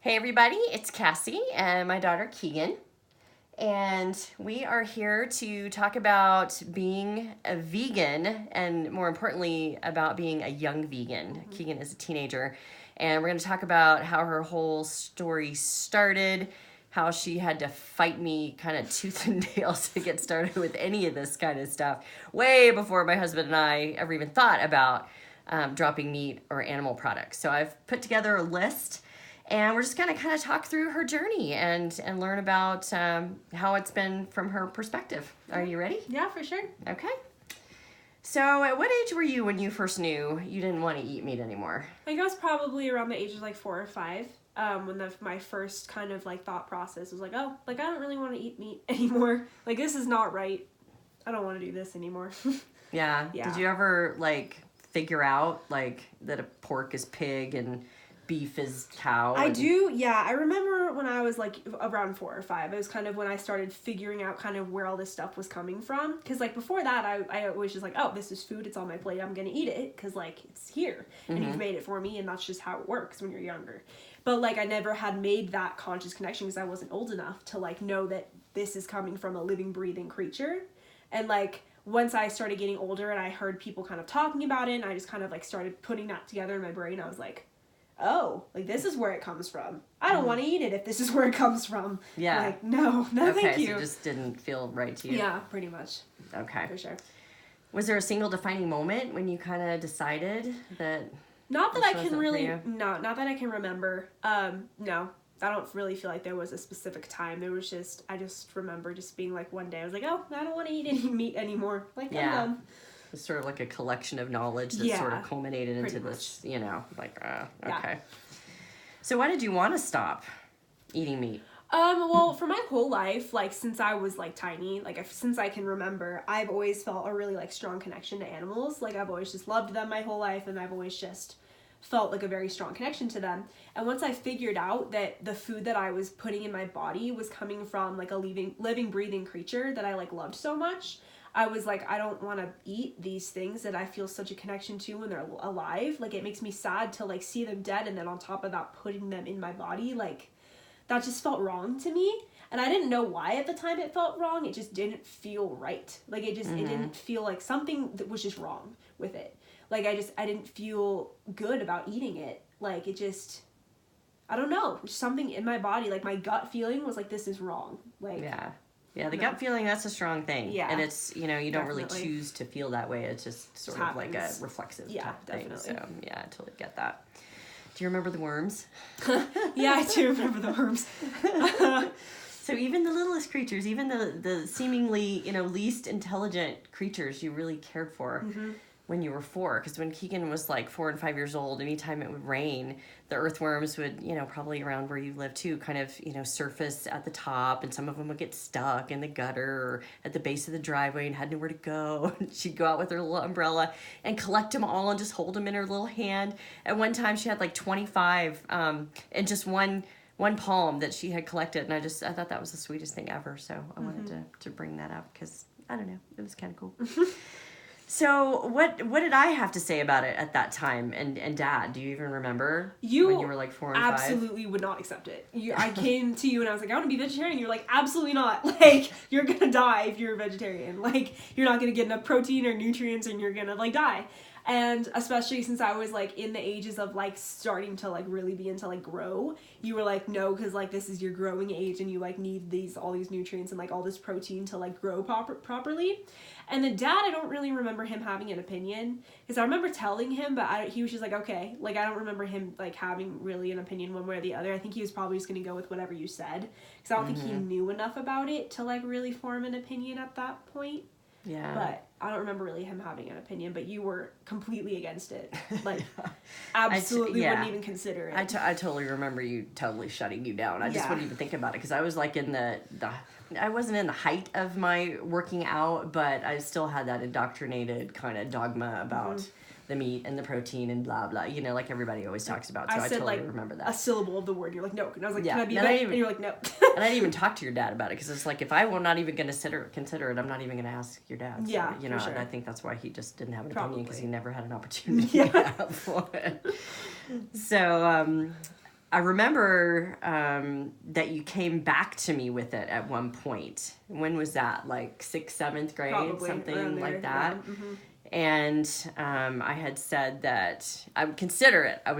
Hey everybody, it's Cassie and my daughter Keegan, and we are here to talk about being a vegan and more importantly about being a young vegan. Keegan is a teenager, and we're going to talk about how her whole story started, how she had to fight me kind of tooth and nail to get started with any of this kind of stuff way before my husband and I ever even thought about dropping meat or animal products. So I've put together a list and we're just gonna kind of talk through her journey and learn about how it's been from her perspective. Are you ready? Yeah, for sure. Okay. So at what age were you when you first knew you didn't want to eat meat anymore? I think I was probably around the age of like 4 or 5. When my first kind of like thought process was like, oh, like I don't really want to eat meat anymore. Like this is not right. I don't want to do this anymore. Yeah. Yeah. Did you ever like figure out like that a pork is pig and beef is cow? I do, yeah. I remember when I was like around 4 or 5, it was kind of when I started figuring out kind of where all this stuff was coming from. Because like before that, I was just like, oh, this is food, it's on my plate, I'm gonna eat it because like it's here and you've made it for me, and that's just how it works when you're younger. But like I never had made that conscious connection because I wasn't old enough to like know that this is coming from a living, breathing creature. And like once I started getting older and I heard people kind of talking about it, and I just kind of like started putting that together in my brain, I was like, oh, like this is where it comes from. I don't want to eat it if this is where it comes from. Yeah. Like, no, thank you. So it just didn't feel right to you? Yeah, pretty much. Okay. For sure. Was there a single defining moment when you kind of decided that? Not that this I can wasn't for really, you? no, not that I can remember. No, I don't really feel like there was a specific time. There was just, I just remember just being like one day, I was like, oh, I don't want to eat any meat anymore. Like, Yeah. I'm done. It's sort of like a collection of knowledge that sort of culminated into this, okay. Yeah. So why did you want to stop eating meat? Well, for my whole life, like, since I was, like, tiny, like, since I can remember, I've always felt a really, like, strong connection to animals. Like, I've always just loved them my whole life, and I've always just felt, like, a very strong connection to them. And once I figured out that the food that I was putting in my body was coming from, like, a living, breathing creature that I, like, loved so much, I was like, I don't want to eat these things that I feel such a connection to when they're alive. Like, it makes me sad to, like, see them dead, and then on top of that, putting them in my body, like, that just felt wrong to me. And I didn't know why at the time it felt wrong. It just didn't feel right. Like, it didn't feel like something that was just wrong with it. Like, I didn't feel good about eating it. Like, it just, I don't know. Something in my body, like, my gut feeling was like, this is wrong. Like, Yeah, the gut feeling, that's a strong thing. Yeah. And it's, you don't Definitely. really choose to feel that way. It's just sort of like a reflexive type definitely. thing. So, yeah, I totally get that. Do you remember the worms? Yeah, I do remember the worms. So even the littlest creatures, even the seemingly, least intelligent creatures you really cared for when you were 4. Because when Keegan was like 4 and 5 years old, anytime it would rain, the earthworms would, probably around where you live too, kind of, surface at the top, and some of them would get stuck in the gutter or at the base of the driveway and had nowhere to go. She'd go out with her little umbrella and collect them all and just hold them in her little hand. At one time she had like 25 in just one palm that she had collected, and I thought that was the sweetest thing ever. So I wanted to bring that up because, I don't know, it was kind of cool. So what did I have to say about it at that time? And Dad, do you even remember when you were like 4 and 5? Absolutely would not accept it. I came to you and I was like, I want to be vegetarian. You're like, absolutely not. Like, you're gonna die if you're a vegetarian. Like, you're not gonna get enough protein or nutrients, and you're gonna like die. And especially since I was like in the ages of like starting to like really begin to like grow, you were like, no, because like this is your growing age and you like need all these nutrients and like all this protein to like grow properly. And then Dad, I don't really remember him having an opinion, because I remember telling him, but he was just like, okay. Like, I don't remember him like having really an opinion one way or the other. I think he was probably just gonna go with whatever you said, because I don't think he knew enough about it to like really form an opinion at that point. Yeah. But I don't remember really him having an opinion, but you were completely against it. Like, absolutely wouldn't even consider it. I totally remember you totally shutting you down. I just wouldn't even think about it, because I was like in I wasn't in the height of my working out, but I still had that indoctrinated kind of dogma about the meat and the protein and blah, blah, like everybody always talks about. So I said, totally like, remember that. a syllable of the word. You're like, no. And I was like, Yeah. can I be vegan? And you're like, no. And I didn't even talk to your dad about it, because it's like, if I will not even going to consider it, I'm not even going to ask your dad. So, Yeah, for sure. I think that's why he just didn't have an opinion, because he Probably. never had an opportunity to have one. So, I remember that you came back to me with it at one point. When was that? Like 6th, 7th grade, Probably something like that. Yeah. Mm-hmm. And I had said that I would consider it. I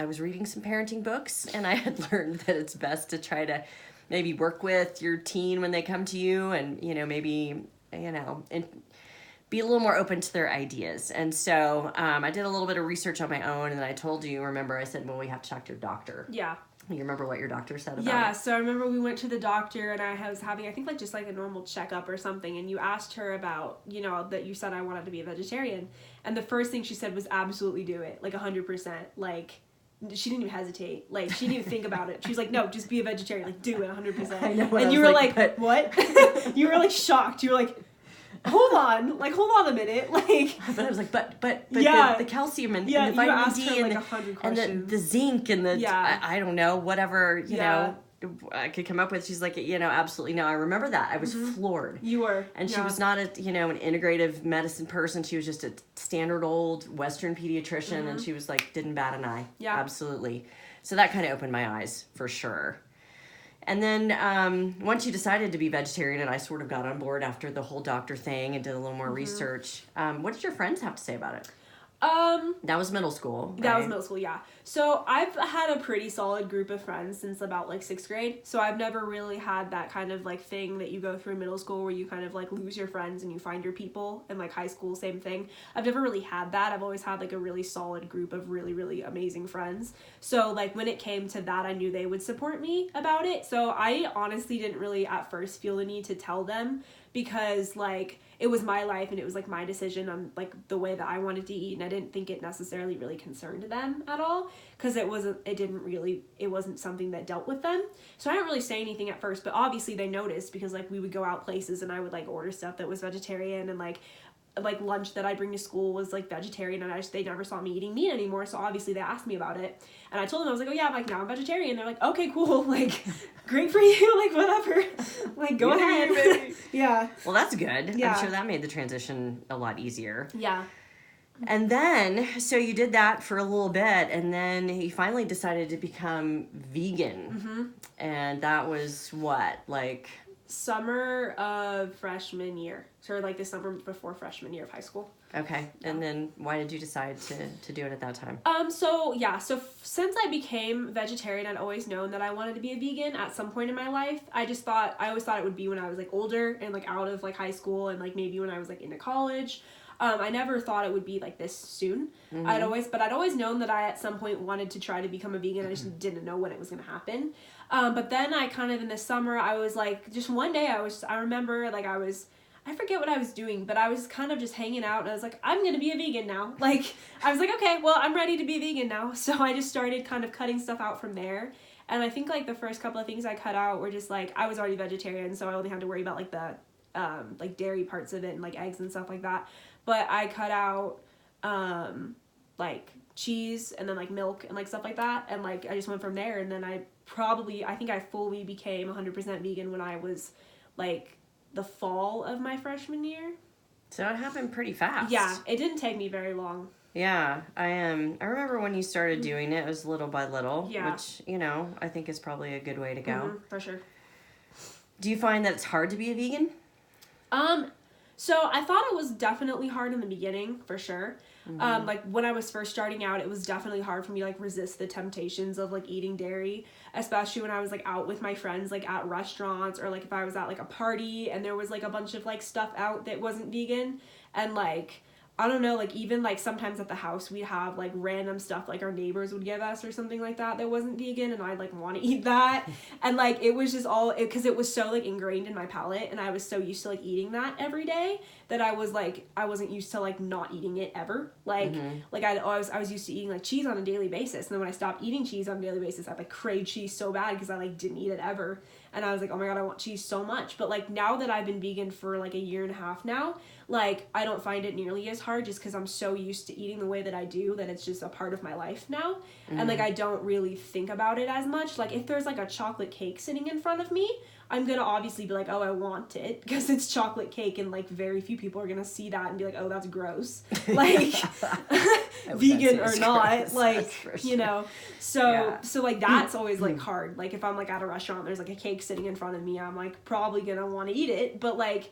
was reading some parenting books, and I had learned that it's best to try to maybe work with your teen when they come to you, and maybe and be a little more open to their ideas. And so I did a little bit of research on my own, and I told you, remember, I said, well, we have to talk to your doctor. Yeah. You remember what your doctor said about it? Yeah, so I remember we went to the doctor, and I was having, I think, just a normal checkup or something, and you asked her about, that you said I wanted to be a vegetarian, and the first thing she said was absolutely do it, 100%, she didn't even hesitate, she didn't even think about it. She was like, no, just be a vegetarian, do it 100%. I know, and you were like, what? You were shocked. You were like, hold on a minute, But I was like, but yeah, the calcium and the you vitamin asked D her, and 100 the zinc and the I don't know, whatever Yeah. I could come up with. She's like, absolutely no. I remember that. I was floored. You were, and she was not an integrative medicine person. She was just a standard old Western pediatrician, and she was didn't bat an eye. Yeah, absolutely. So that kind of opened my eyes for sure. And then once you decided to be vegetarian, and I sort of got on board after the whole doctor thing and did a little more research, what did your friends have to say about it? That was middle school, right? That was middle school, yeah. So I've had a pretty solid group of friends since about 6th grade. So I've never really had that kind of thing that you go through in middle school where you kind of lose your friends and you find your people. And high school, same thing. I've never really had that. I've always had a really solid group of really, really amazing friends. So when it came to that, I knew they would support me about it. So I honestly didn't really at first feel the need to tell them, because it was my life and it was my decision on the way that I wanted to eat, and I didn't think it necessarily really concerned them at all, because it wasn't something that dealt with them. So I didn't really say anything at first, but obviously they noticed, because we would go out places and I would order stuff that was vegetarian, and lunch that I bring to school was vegetarian, and they never saw me eating meat anymore, so obviously they asked me about it, and I told them, I was oh yeah, now I'm vegetarian. They're okay, cool, great for you, whatever, go ahead. Yeah, well, that's good. Yeah. I'm sure that made the transition a lot easier. Yeah. And then, so you did that for a little bit, and then you finally decided to become vegan. And that was what, summer of freshman year, so the summer before freshman year of high school. Okay. And then why did you decide to do it at that time? So since I became vegetarian, I'd always known that I wanted to be a vegan at some point in my life. I always thought it would be when I was older and out of high school, and maybe when I was into college. I never thought it would be this soon. I'd always known that I at some point wanted to try to become a vegan. I just didn't know when it was going to happen. But then I kind of in the summer, I was just one day I remember I forget what I was doing, but I was kind of just hanging out, and I was I'm going to be a vegan now. I was okay, well, I'm ready to be vegan now. So I just started kind of cutting stuff out from there. And I think the first couple of things I cut out were just I was already vegetarian, so I only had to worry about the dairy parts of it and eggs and stuff like that. But I cut out cheese and then milk and stuff like that, and I just went from there. And then I think I fully became 100% vegan when I was the fall of my freshman year. So it happened pretty fast. Yeah, it didn't take me very long. Yeah, I remember when you started doing it, it was little by little, which, I think is probably a good way to go. For sure. Do you find that it's hard to be a vegan? So I thought it was definitely hard in the beginning, for sure. When I was first starting out, it was definitely hard for me to resist the temptations of eating dairy, especially when I was out with my friends at restaurants, or if I was at a party and there was a bunch of stuff out that wasn't vegan, and I don't know, even sometimes at the house we'd have random stuff our neighbors would give us or something that wasn't vegan, and I'd want to eat that, and it was just all because it was so ingrained in my palate, and I was so used to eating that every day that I was I wasn't used to not eating it ever. I was used to eating cheese on a daily basis, and then when I stopped eating cheese on a daily basis, I craved cheese so bad because I didn't eat it ever, and I was oh my god, I want cheese so much. But now that I've been vegan for a year and a half now, I don't find it nearly as hard, just because I'm so used to eating the way that I do that it's just a part of my life now. And I don't really think about it as much. If there's a chocolate cake sitting in front of me, I'm gonna obviously be oh, I want it, because it's chocolate cake and very few people are gonna see that and be like, oh, that's gross, like vegan or not, like, you know. So like that's always like hard. Like if I'm like at a restaurant, there's like a cake sitting in front of me, I'm like probably gonna want to eat it, but like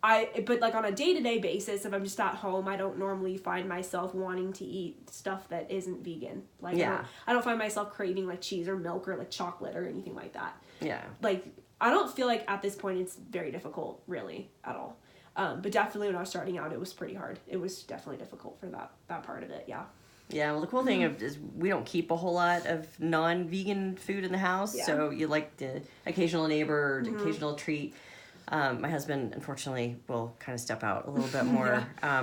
on a day-to-day basis, if I'm just at home, I don't normally find myself wanting to eat stuff that isn't vegan. Like, I don't find myself craving, like, cheese or milk or, like, chocolate or anything like that. Yeah. Like, I don't feel like at this point it's very difficult, really, at all. But definitely when I was starting out, it was pretty hard. It was definitely difficult for that part of it, yeah. Yeah, well, the cool thing is we don't keep a whole lot of non-vegan food in the house, so you like the occasional neighbor or occasional treat. My husband, unfortunately, will kind of step out a little bit more,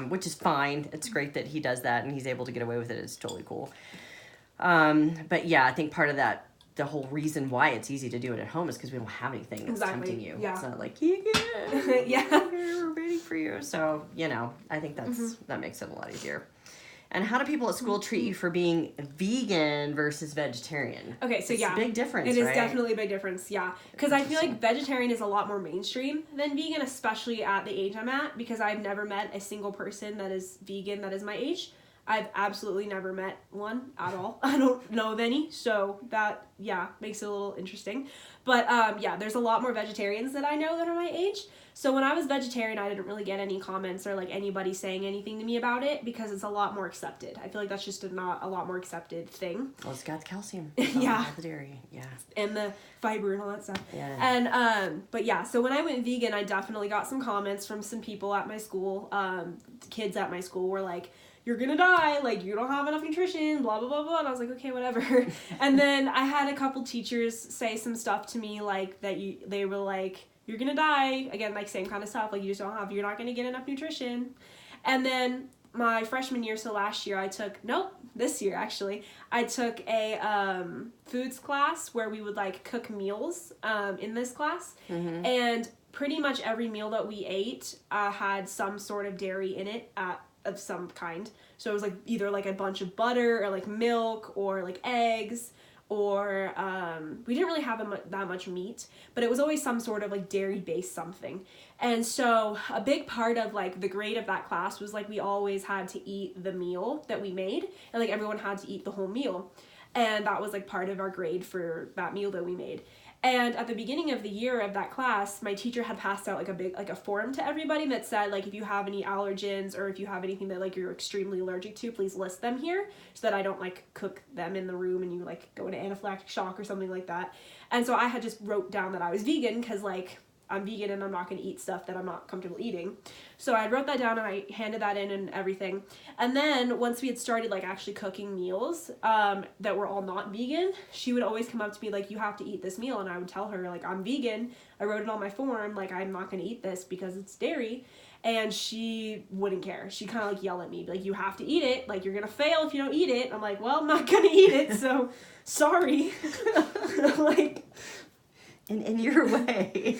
which is fine. It's great that he does that and he's able to get away with it. It's totally cool. But yeah, I think part of that, the whole reason why it's easy to do it at home is because we don't have anything that's tempting you. Yeah. It's not like, you get it. We're waiting for you. So, you know, I think that makes it a lot easier. And how do people at school treat you for being vegan versus vegetarian? Okay, so it's a big difference, It is definitely a big difference, yeah. Because I feel like vegetarian is a lot more mainstream than vegan, especially at the age I'm at, because I've never met a single person that is vegan that is my age. I've absolutely never met one at all. I don't know of any, so that, makes it a little interesting. But, there's a lot more vegetarians that I know that are my age. So when I was vegetarian, I didn't really get any comments or, like, anybody saying anything to me about it because it's a lot more accepted. I feel like that's just not a lot more accepted thing. Well, it's got the calcium. Yeah. The dairy, and the fiber and all that stuff. Yeah. And, but yeah, so when I went vegan, I definitely got some comments from some people at my school. Kids at my school were like, you're gonna die, like, you don't have enough nutrition, blah, blah, blah, blah. And I was like, okay, whatever. And then I had a couple teachers say some stuff to me, like, they were like, you're gonna die. Again, like, same kind of stuff, like, you're not gonna get enough nutrition. And then my freshman year, so last year, this year, actually, I took a foods class where we would, like, cook meals in this class. Mm-hmm. And pretty much every meal that we ate had some sort of dairy in it of some kind. So it was like either like a bunch of butter or like milk or like eggs or we didn't really have that much meat, but it was always some sort of like dairy based something. And so a big part of like the grade of that class was like we always had to eat the meal that we made, and like everyone had to eat the whole meal. And that was like part of our grade for that meal that we made. And at the beginning of the year of that class, my teacher had passed out like a form to everybody that said, like, if you have any allergens or if you have anything that like you're extremely allergic to, please list them here so that I don't like cook them in the room and you like go into anaphylactic shock or something like that. And so I had just wrote down that I was vegan because like I'm vegan and I'm not going to eat stuff that I'm not comfortable eating. So I wrote that down and I handed that in and everything. And then once we had started like actually cooking meals that were all not vegan, she would always come up to me like, you have to eat this meal. And I would tell her like, I'm vegan. I wrote it on my form. Like, I'm not going to eat this because it's dairy. And she wouldn't care. She kind of like yell at me, like, you have to eat it. Like, you're going to fail if you don't eat it. I'm like, well, I'm not going to eat it. So sorry. Like, in your way.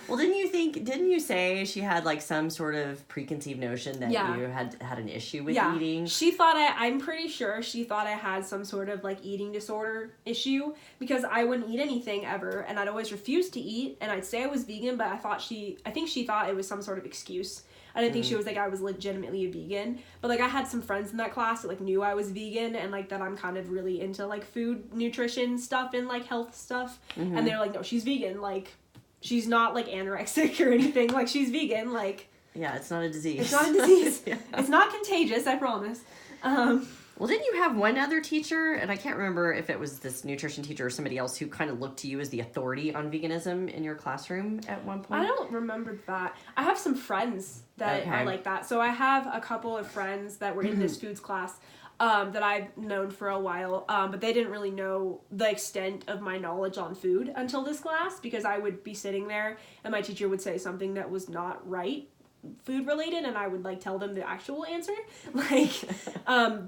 Well, didn't you say she had like some sort of preconceived notion that you had an issue with eating? She thought I'm pretty sure she thought I had some sort of like eating disorder issue because I wouldn't eat anything ever and I'd always refuse to eat and I'd say I was vegan, but I think she thought it was some sort of excuse. I didn't think she was like I was legitimately a vegan, but like I had some friends in that class that like knew I was vegan and like that I'm kind of really into like food nutrition stuff and like health stuff, and they're like, no, she's vegan, like she's not like anorexic or anything, like she's vegan, like it's not a disease. It's not a disease. It's not contagious, I promise. Well, didn't you have one other teacher, and I can't remember if it was this nutrition teacher or somebody else who kind of looked to you as the authority on veganism in your classroom at one point? I don't remember that. I have some friends that are like that. So I have a couple of friends that were in this foods class that I've known for a while, but they didn't really know the extent of my knowledge on food until this class because I would be sitting there and my teacher would say something that was not right food related and I would like tell them the actual answer, like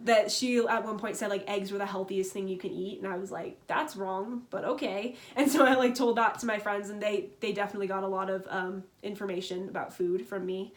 that she at one point said like eggs were the healthiest thing you can eat, and I was like, that's wrong, but okay. And so I like told that to my friends and they definitely got a lot of information about food from me.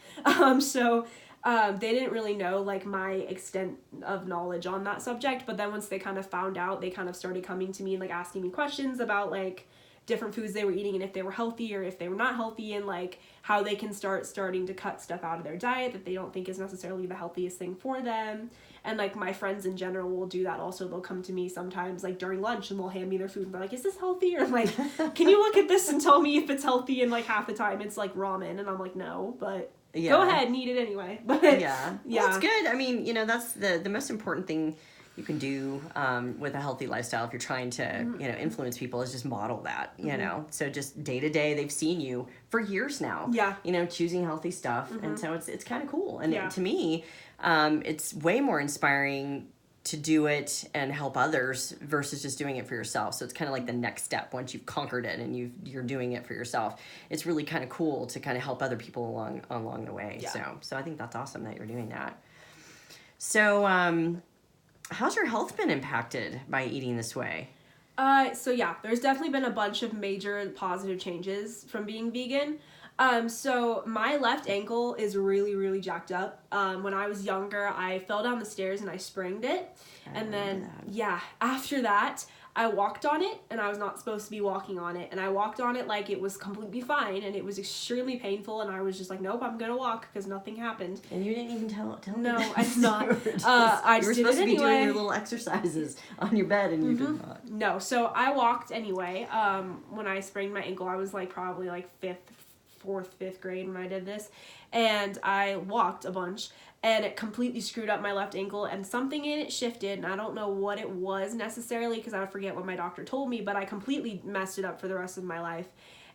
So they didn't really know like my extent of knowledge on that subject, but then once they kind of found out, they kind of started coming to me and like asking me questions about like different foods they were eating and if they were healthy or if they were not healthy, and like how they can starting to cut stuff out of their diet that they don't think is necessarily the healthiest thing for them. And like my friends in general will do that also. They'll come to me sometimes like during lunch and they'll hand me their food and they're like, is this healthy? Or like, can you look at this and tell me if it's healthy? And like half the time it's like ramen and I'm like, no, but go ahead and eat it anyway. But yeah. Well, it's good. I mean, you know, that's the most important thing you can do with a healthy lifestyle if you're trying to, you know, influence people is just model that, you know. So just day to day, they've seen you for years now. Yeah. You know, choosing healthy stuff. And so it's kind of cool. And to me, it's way more inspiring to do it and help others versus just doing it for yourself. So it's kind of like the next step once you've conquered it and you're doing it for yourself. It's really kind of cool to kind of help other people along the way. Yeah. So I think that's awesome that you're doing that. So how's your health been impacted by eating this way? So yeah, there's definitely been a bunch of major positive changes from being vegan. So my left ankle is really, really jacked up. When I was younger, I fell down the stairs and I sprained it. And then, after that, I walked on it and I was not supposed to be walking on it. And I walked on it like it was completely fine and it was extremely painful. And I was just like, nope, I'm going to walk because nothing happened. And you didn't even tell No, me. I did not. I you were just did supposed it to be anyway. doing your little exercises on your bed and you did not. No, so I walked anyway. When I sprained my ankle, I was like probably like fifth grade when I did this, and I walked a bunch and it completely screwed up my left ankle and something in it shifted, and I don't know what it was necessarily because I forget what my doctor told me, but I completely messed it up for the rest of my life.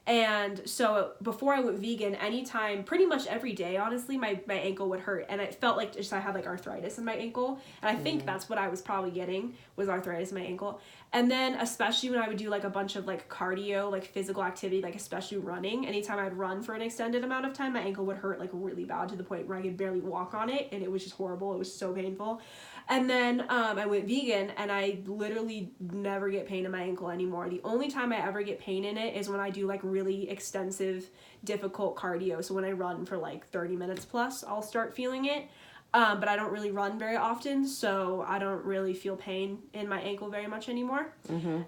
And so before I went vegan, anytime, pretty much every day, honestly, my ankle would hurt. And it felt like just I had like arthritis in my ankle. And I think that's what I was probably getting, was arthritis in my ankle. And then especially when I would do like a bunch of like cardio, like physical activity, like especially running, anytime I'd run for an extended amount of time, my ankle would hurt like really bad to the point where I could barely walk on it. And it was just horrible. It was so painful. And then I went vegan and I literally never get pain in my ankle anymore. The only time I ever get pain in it is when I do like really extensive, difficult cardio. So when I run for like 30 minutes plus, I'll start feeling it. But I don't really run very often, so I don't really feel pain in my ankle very much anymore.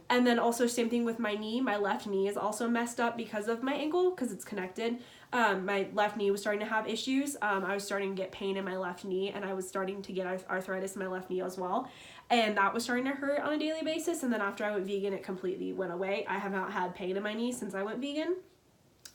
And then also same thing with my knee. My left knee is also messed up because of my ankle, because it's connected. My left knee was starting to have issues. I was starting to get pain in my left knee, and I was starting to get arthritis in my left knee as well. And that was starting to hurt on a daily basis. And then after I went vegan, it completely went away. I have not had pain in my knee since I went vegan.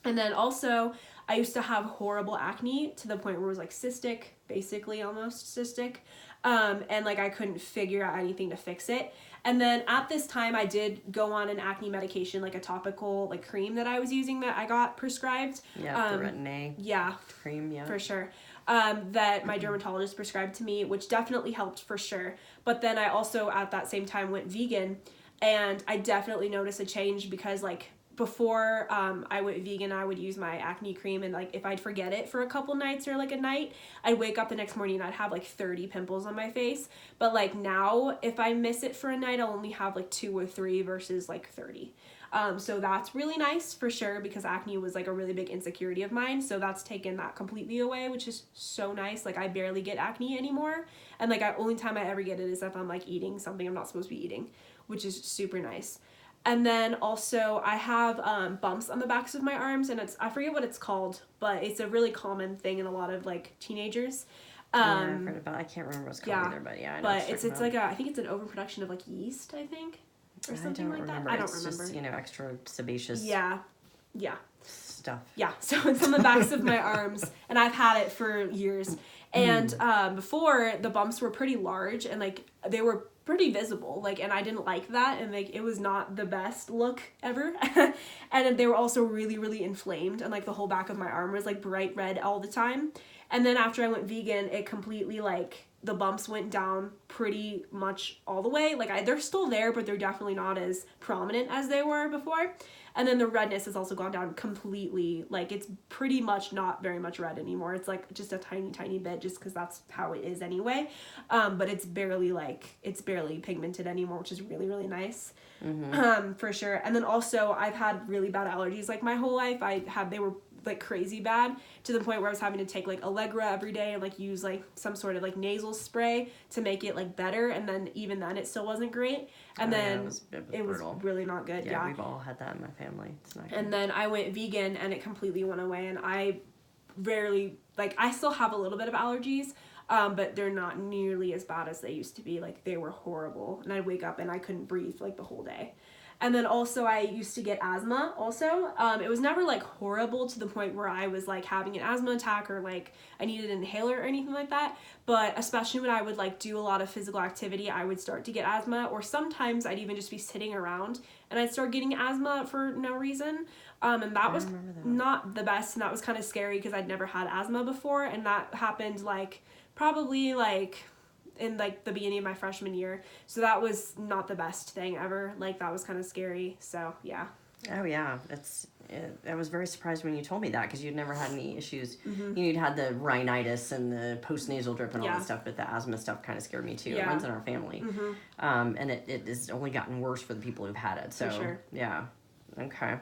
And then also, I used to have horrible acne to the point where it was like cystic, basically almost cystic. And like I couldn't figure out anything to fix it. And then at this time, I did go on an acne medication, like a topical like cream that I was using that I got prescribed. Yeah, the Retin-A cream, for sure. That my dermatologist prescribed to me, which definitely helped for sure. But then I also at that same time went vegan, and I definitely noticed a change because like before I went vegan, I would use my acne cream, and like if I'd forget it for a couple nights or like a night, I'd wake up the next morning and I'd have like 30 pimples on my face. But like now, if I miss it for a night, I'll only have like 2 or 3 versus like 30. So that's really nice for sure, because acne was like a really big insecurity of mine. So that's taken that completely away, which is so nice. Like I barely get acne anymore. And like the only time I ever get it is if I'm like eating something I'm not supposed to be eating, which is super nice. And then also I have bumps on the backs of my arms, and I forget what it's called, but it's a really common thing in a lot of like teenagers. I've heard about it. I can't remember what it's called either, but yeah, I know. But it's like I think it's an overproduction of like yeast, I think, or something like that. I don't remember. It's just, extra sebaceous stuff. Yeah, so it's on the backs of my arms, and I've had it for years. And before, the bumps were pretty large, and like they were pretty visible, like, and I didn't like that, and like it was not the best look ever. And they were also really, really inflamed, and like the whole back of my arm was like bright red all the time. And then after I went vegan, it completely like the bumps went down pretty much all the way. Like they're still there, but they're definitely not as prominent as they were before. And then the redness has also gone down completely. Like it's pretty much not very much red anymore. It's like just a tiny, tiny bit, just because that's how it is anyway. But it's barely pigmented anymore, which is really, really nice. For sure. And then also I've had really bad allergies like my whole life. They were like crazy bad, to the point where I was having to take like Allegra every day and like use like some sort of like nasal spray to make it like better, and then even then it still wasn't great, and then it was really not good. Yeah, we've all had that in my family. It's not good. And then I went vegan and it completely went away, and I rarely, like, I still have a little bit of allergies, but they're not nearly as bad as they used to be. Like, they were horrible, and I'd wake up and I couldn't breathe like the whole day. And then also I used to get asthma also. It was never like horrible to the point where I was like having an asthma attack or like I needed an inhaler or anything like that. But especially when I would like do a lot of physical activity, I would start to get asthma, or sometimes I'd even just be sitting around and I'd start getting asthma for no reason. And that was not the best, and that was kind of scary because I'd never had asthma before, and that happened like probably like in like the beginning of my freshman year. So that was not the best thing ever. Like, that was kind of scary. So yeah. Oh yeah, I was very surprised when you told me that, because you'd never had any issues. You'd had the rhinitis and the postnasal drip and all that stuff, but the asthma stuff kind of scared me too. It runs in our family. And it has only gotten worse for the people who've had it. So, for sure. Yeah. Okay.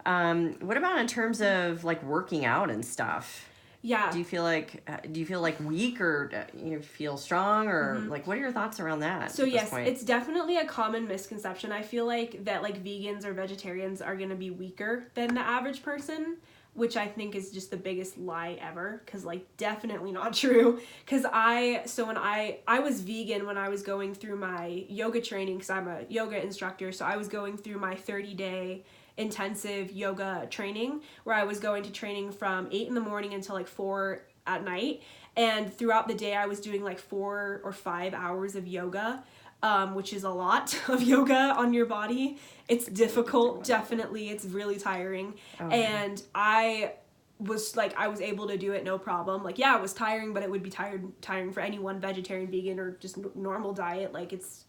What about in terms of like working out and stuff? Yeah. Do you feel like weak, or you feel strong, or like, what are your thoughts around that? So yes, it's definitely a common misconception. I feel like that like vegans or vegetarians are going to be weaker than the average person, which I think is just the biggest lie ever, because like definitely not true. Because when I was vegan when I was going through my yoga training, because I'm a yoga instructor, so I was going through my 30-day intensive yoga training, where I was going to training from 8 a.m. until like 4 p.m, and throughout the day I was doing like 4 or 5 hours of yoga, which is a lot of yoga on your body. It's difficult, definitely. It's really tiring. And I was able to do it no problem. Like, yeah, it was tiring, but it would be tiring for anyone, vegetarian, vegan, or just normal diet. Like, it's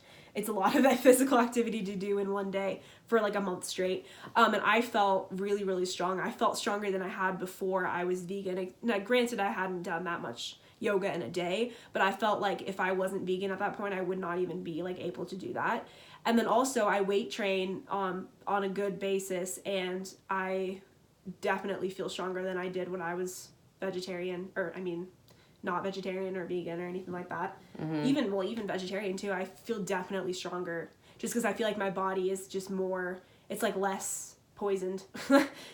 a lot of that physical activity to do in one day for like a month straight. And I felt really, really strong. I felt stronger than I had before I was vegan. Now, granted, I hadn't done that much yoga in a day, but I felt like if I wasn't vegan at that point, I would not even be like able to do that. And then also I weight train on a good basis, and I definitely feel stronger than I did when I was vegetarian, or I mean, not vegetarian or vegan or anything like that. Even vegetarian too, I feel definitely stronger, just because I feel like my body is just more, it's like less poisoned.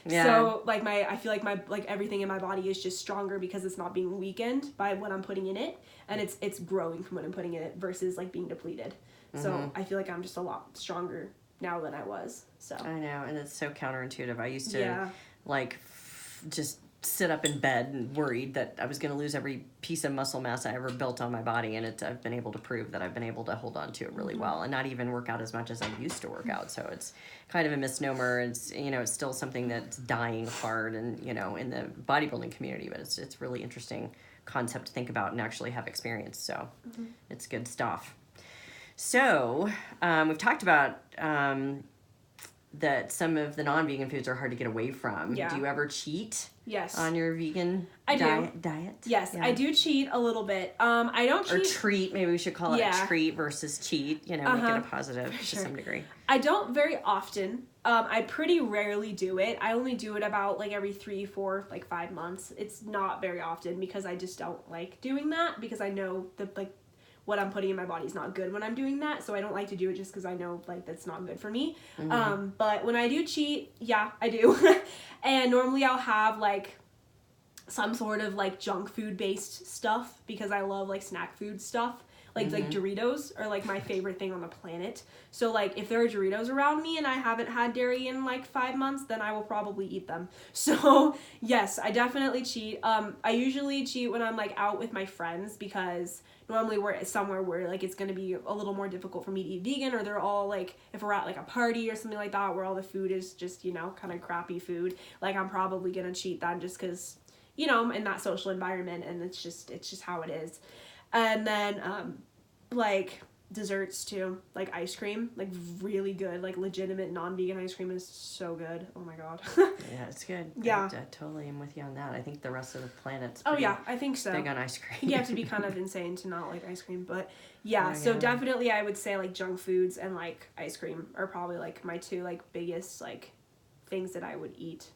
So like I feel like my everything in my body is just stronger because it's not being weakened by what I'm putting in it, and it's growing from what I'm putting in it versus like being depleted. So I feel like I'm just a lot stronger now than I was. So I know, and it's so counterintuitive. I used to just sit up in bed and worried that I was going to lose every piece of muscle mass I ever built on my body, and I've been able to prove that I've been able to hold on to it really well, and not even work out as much as I used to work out. So it's kind of a misnomer. It's it's still something that's dying hard, and in the bodybuilding community, but it's really interesting concept to think about and actually have experience. So it's good stuff. So we've talked about that some of the non-vegan foods are hard to get away from. Yeah. Do you ever cheat? Yes. On your vegan diet? Yes, yeah. I do cheat a little bit. I don't cheat. Or treat, maybe we should call it a treat versus cheat, make it a positive to some degree. I don't very often. I pretty rarely do it. I only do it about like every 3, 4, 5 months. It's not very often because I just don't like doing that, because I know that what I'm putting in my body is not good when I'm doing that, so I don't like to do it just because I know that's not good for me. But when I do cheat, yeah, I do. And normally I'll have some sort of junk food based stuff, because I love snack food stuff. Like Doritos are my favorite thing on the planet. So if there are Doritos around me and I haven't had dairy in 5 months, then I will probably eat them. So yes, I definitely cheat. I usually cheat when I'm out with my friends, because normally we're somewhere where it's going to be a little more difficult for me to eat vegan, or they're all if we're at a party or something like that where all the food is just kind of crappy food, I'm probably going to cheat then, just because I'm in that social environment, and it's just how it is. And then desserts too, ice cream, really good, legitimate non-vegan ice cream is so good. Oh my god. Yeah, it's good. I totally am with you on that. I think the rest of the planet's I think so. big on ice cream. You have to be kind of insane to not like ice cream, but so definitely I would say junk foods and ice cream are probably my two biggest things that I would eat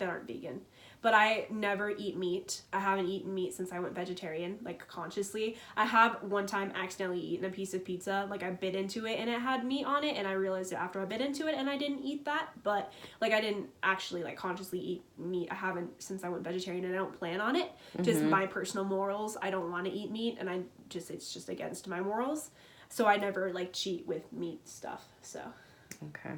that aren't vegan. But I never eat meat. I haven't eaten meat since I went vegetarian, like consciously. I have one time accidentally eaten a piece of pizza. Like I bit into it and it had meat on it, and I realized it after I bit into it, and I didn't eat that. But like I didn't actually like consciously eat meat. I haven't since I went vegetarian, and I don't plan on it. Just my personal morals. I don't want to eat meat, and it's just against my morals. So I never like cheat with meat stuff. So. Okay.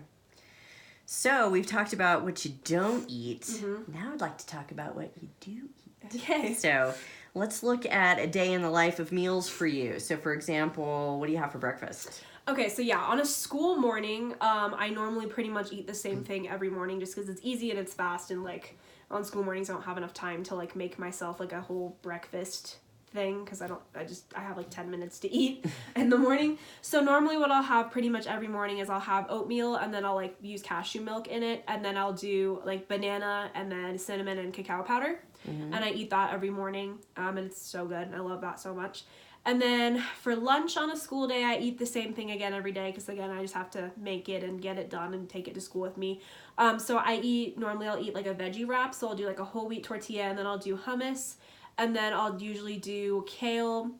So we've talked about what you don't eat. Now I'd like to talk about what you do eat. Okay. So let's look at a day in the life of meals for you. So for example, what do you have for breakfast? Okay, so yeah, on a school morning, I normally pretty much eat the same thing every morning just because it's easy and it's fast, and like on school mornings I don't have enough time to like make myself like a whole breakfast thing because I have like 10 minutes to eat in the morning. So normally what I'll have pretty much every morning is I'll have oatmeal, and then I'll like use cashew milk in it, and then I'll do like banana and then cinnamon and cacao powder. And I eat that every morning, and it's so good, and I love that so much. And then for lunch on a school day, I eat the same thing again every day because, again, I just have to make it and get it done and take it to school with me. So normally I'll eat like a veggie wrap, so I'll do like a whole wheat tortilla, and then I'll do hummus, and then I'll usually do kale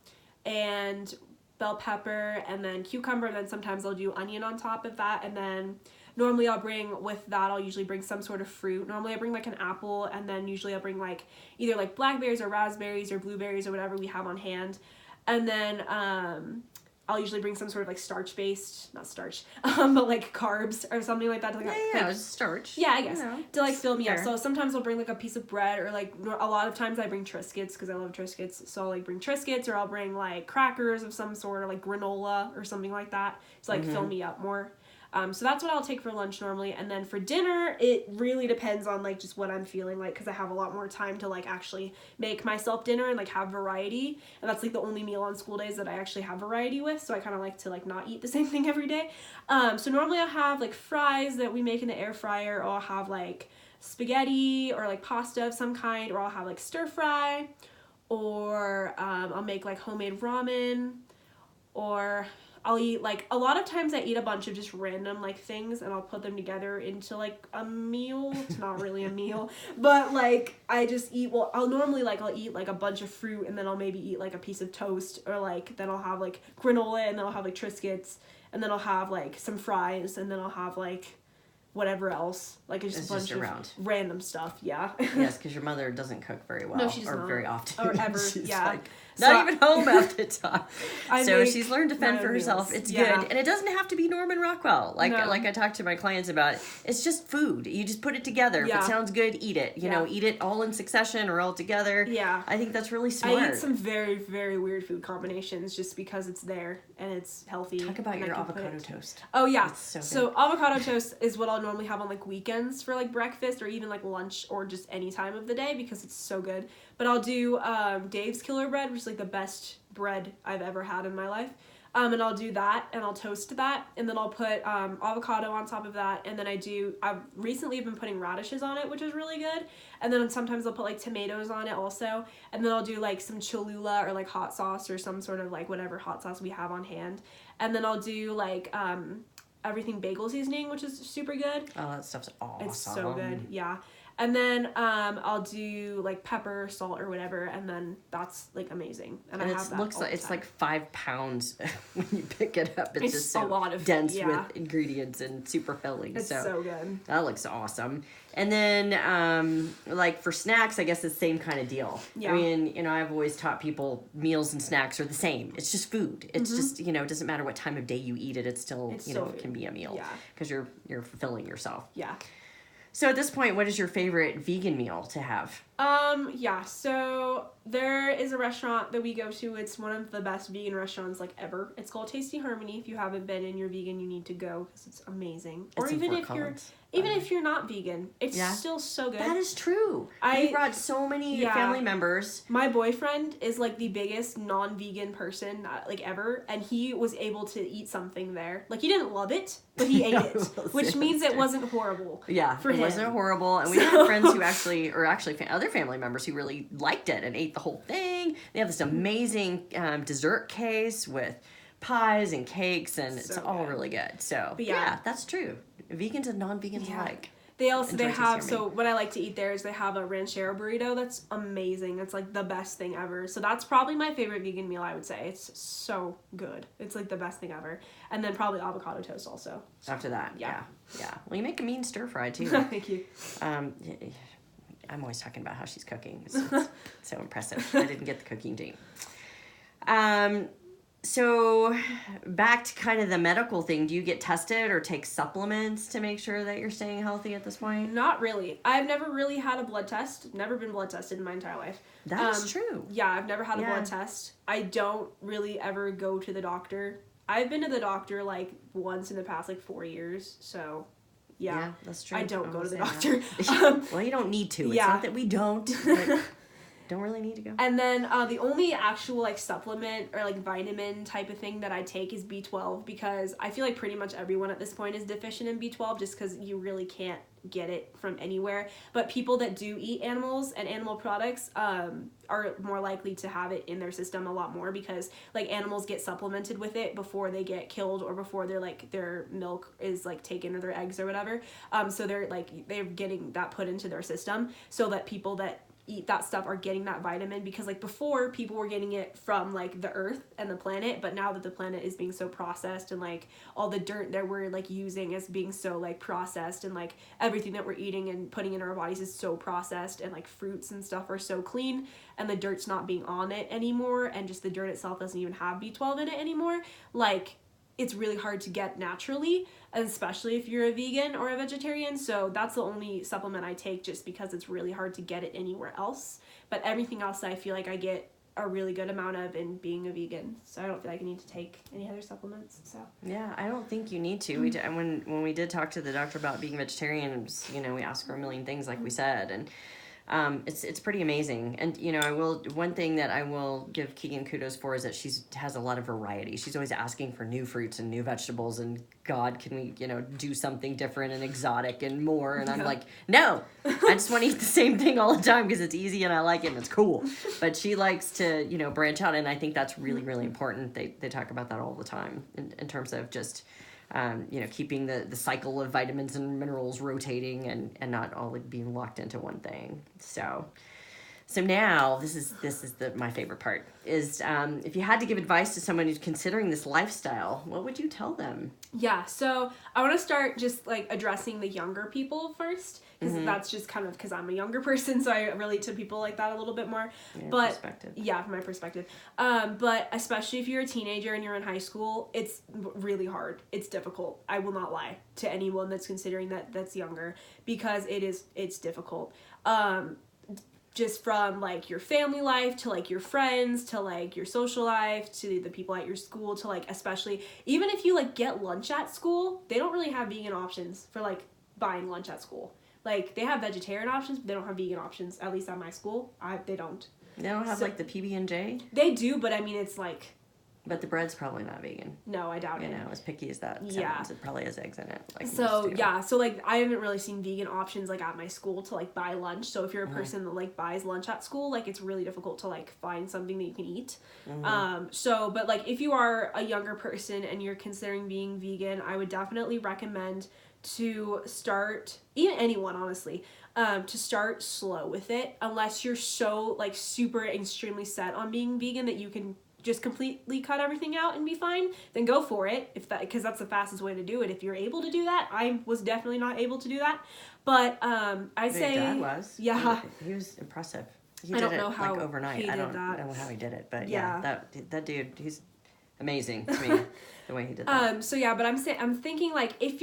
and bell pepper and then cucumber, and then sometimes I'll do onion on top of that, and then normally I'll usually bring some sort of fruit. Normally I bring like an apple, and then usually I'll bring like either like blackberries or raspberries or blueberries or whatever we have on hand. And then I'll usually bring some sort of like not starch, but like carbs or something like that. To, like, starch. Yeah, I guess. To like fill me up. Fair. So sometimes I'll bring like a piece of bread, or like a lot of times I bring Triscuits because I love Triscuits. So I'll like bring Triscuits, or I'll bring like crackers of some sort, or like granola or something like that to like fill me up more. So that's what I'll take for lunch normally. And then for dinner, it really depends on like just what I'm feeling like, because I have a lot more time to like actually make myself dinner and like have variety. And that's like the only meal on school days that I actually have variety with. So I kind of like to like not eat the same thing every day. So normally I'll have like fries that we make in the air fryer, or I'll have like spaghetti or like pasta of some kind, or I'll have like stir fry, or I'll make like homemade ramen, or I'll eat, like, a lot of times I eat a bunch of just random, like, things, and I'll put them together into, like, a meal. It's not really a meal, but, like, I just eat, I'll eat, like, a bunch of fruit, and then I'll maybe eat, like, a piece of toast, or, like, then I'll have, like, granola, and then I'll have, like, Triscuits, and then I'll have, like, some fries, and then I'll have, like, whatever else. Like, it's just a bunch of random stuff, yeah. Yes, because your mother doesn't cook very well. No, she does not. Or very often. Or ever, yeah. Like, not even home half the time. So she's learned to fend for herself. It's good. And it doesn't have to be Norman Rockwell. Like I talk to my clients about, it's just food. You just put it together. If it sounds good, eat it. You know, eat it all in succession or all together. Yeah. I think that's really smart. I eat some very, very weird food combinations just because it's there and it's healthy. Talk about your avocado toast. Oh, yeah. It's so avocado toast is what I'll normally have on like weekends for like breakfast, or even like lunch, or just any time of the day, because it's so good. But I'll do Dave's Killer Bread, which is like the best bread I've ever had in my life. And I'll do that, and I'll toast that, and then I'll put avocado on top of that, and then I've recently been putting radishes on it, which is really good, and then sometimes I'll put like tomatoes on it also, and then I'll do like some Cholula or like hot sauce or some sort of like whatever hot sauce we have on hand, and then I'll do like everything bagel seasoning, which is super good. Oh, that stuff's awesome. It's so good, yeah. And then I'll do like pepper, salt, or whatever, and then that's like amazing. And I have that looks like it's like 5 pounds when you pick it up. It's just so a lot of dense with ingredients and super filling. It's so good. That looks awesome. And then like for snacks, I guess it's the same kind of deal. Yeah. I mean, you know, I've always taught people meals and snacks are the same. It's just food. It's just, you know, it doesn't matter what time of day you eat it. It's still, it can be a meal. Yeah. Because you're fulfilling yourself. Yeah. So at this point, what is your favorite vegan meal to have? Yeah, so there is a restaurant that we go to. It's one of the best vegan restaurants like ever. It's called Tasty Harmony. If you haven't been and you're vegan, you need to go because it's amazing. Or even if you're not vegan, it's still so good. That is true. We brought so many family members. My boyfriend is like the biggest non-vegan person like ever, and he was able to eat something there. Like he didn't love it, but he ate it, which means it wasn't horrible. Yeah, for him. It wasn't horrible, and we had friends who actually other family members who really liked it and ate the whole thing. They have this amazing dessert case with pies and cakes, and it's all really good. So yeah, that's true. Vegans and non-vegans alike. They have, tasty so what I like to eat there is they have a ranchero burrito that's amazing. It's like the best thing ever. So that's probably my favorite vegan meal, I would say. It's so good. It's like the best thing ever. And then probably avocado toast also. After that, yeah. Well, you make a mean stir fry too. Thank you. I'm always talking about how she's cooking. It's so impressive. I didn't get the cooking date. So back to kind of the medical thing, do you get tested or take supplements to make sure that you're staying healthy at this point? Not really. I've never really had a blood test. Never been blood tested in my entire life. That is true. Yeah, I've never had a blood test. I don't really ever go to the doctor. I've been to the doctor like once in the past like 4 years, so yeah that's true. I don't go to the doctor. Well, you don't need to. It's not that we don't, but don't really need to go. And then the only actual like supplement or like vitamin type of thing that I take is B12, because I feel like pretty much everyone at this point is deficient in B12 just because you really can't get it from anywhere. But people that do eat animals and animal products are more likely to have it in their system a lot more, because like animals get supplemented with it before they get killed or before they're like their milk is like taken or their eggs or whatever. So they're getting that put into their system so that people that eat that stuff are getting that vitamin, because like before people were getting it from like the earth and the planet, but now that the planet is being so processed and like all the dirt that we're like using as being so like processed, and like everything that we're eating and putting in our bodies is so processed, and like fruits and stuff are so clean and the dirt's not being on it anymore, and just the dirt itself doesn't even have B12 in it anymore, like it's really hard to get naturally, especially if you're a vegan or a vegetarian. So that's the only supplement I take, just because it's really hard to get it anywhere else. But everything else I feel like I get a really good amount of in being a vegan. So I don't feel like I need to take any other supplements. So yeah, I don't think you need to. We did, when we did talk to the doctor about being vegetarian, we asked her a million things, like we said, and it's pretty amazing. And one thing that I will give Keegan kudos for is that she has a lot of variety. She's always asking for new fruits and new vegetables, and God, can we do something different and exotic and more? And I'm like, no, I just want to eat the same thing all the time because it's easy and I like it and it's cool. But she likes to branch out, and I think that's really, really important. They talk about that all the time in terms of just keeping the cycle of vitamins and minerals rotating and not all like being locked into one thing. So now this is my favorite part is if you had to give advice to someone who's considering this lifestyle, what would you tell them? Yeah, so I want to start just like addressing the younger people first, because that's just kind of because I'm a younger person, so I relate to people like that a little bit more. Yeah, from my perspective. But especially if you're a teenager and you're in high school, it's really hard. It's difficult. I will not lie to anyone that's considering that's younger, because it's difficult. Just from like your family life to like your friends to like your social life to the people at your school to like, especially even if you like get lunch at school, they don't really have vegan options for like buying lunch at school. Like they have vegetarian options, but they don't have vegan options, at least at my school. They don't have like the PB&J? They do, but I mean it's like, but the bread's probably not vegan. No, I doubt it. As picky as that sounds, yeah. It probably has eggs in it. So like I haven't really seen vegan options like at my school to like buy lunch. So if you're a person that like buys lunch at school, like it's really difficult to like find something that you can eat. But like if you are a younger person and you're considering being vegan, I would definitely recommend to start, even anyone honestly, to start slow with it, unless you're so like super extremely set on being vegan that you can just completely cut everything out and be fine, then go for it, because that's the fastest way to do it. If you're able to do that, I was definitely not able to do that, but I'd say Dad was. Yeah, he was impressive. I don't know how like overnight. he did I don't that. know how he did it, but yeah, that dude, he's amazing to me. The way he did that. But I'm thinking like if